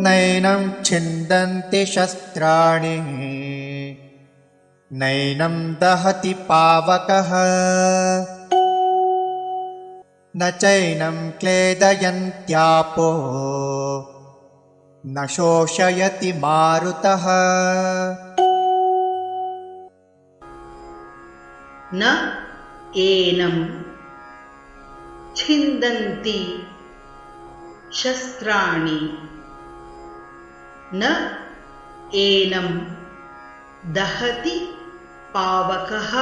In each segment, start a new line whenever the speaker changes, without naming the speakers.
नैनं छिन्दन्ति शस्त्राणि नैनं दहति पावकः न चैनं क्लेदयन्त्यापो न शोषयति मारुतः
न एनं छिन्दन्ति शस्त्राणि न एनं दहति पावकः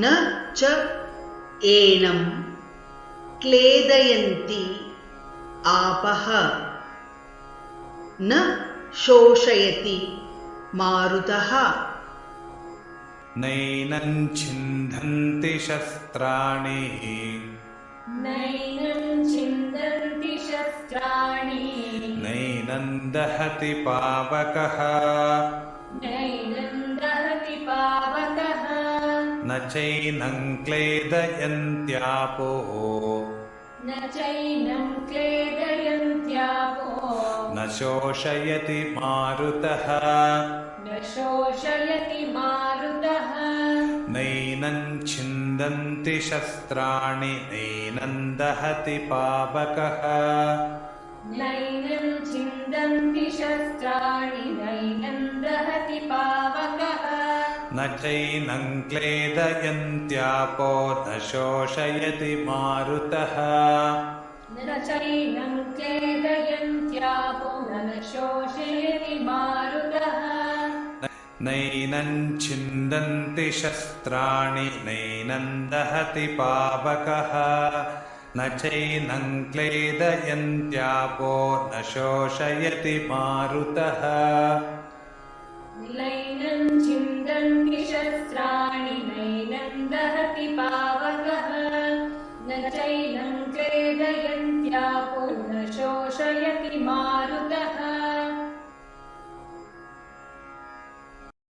न च एनं क्लेदयन्ति आपः न शोषयति मारुतः
नैनं छिन्दन्ति शस्त्राणि
नैनं छिन्दन्ति शस्त्राणि
नैनं दहति पावकः
नैनं दहति पावकः
न चैनं क्लेदयन्त्यापो
न चैनं क्लेदयन्त्यापो
न शोषयति मारुतः
न शोषयति मारुतः
नैनं छिन्दन्ति शस्त्राणि नैनं दहति पावकः
नैनं छिन्दन्ति शस्त्राणि नैनं दहति पावकः
न चैनं क्लेदयन्त्यापो न शोषयति मारुतः
न चैनं क्लेदयन्त्यापो न शोषयति मारुतः
नैनं छिन्दन्ति शस्त्राणि नैनं दहति पावकः न चैनं क्लेदयन्त्यापो न शोषयति मारुतः
नैनं छिन्दन्ति शस्त्राणि नैनं दहति पावकः न चैनं क्लेदयन्त्यापो न शोषयति मारुतः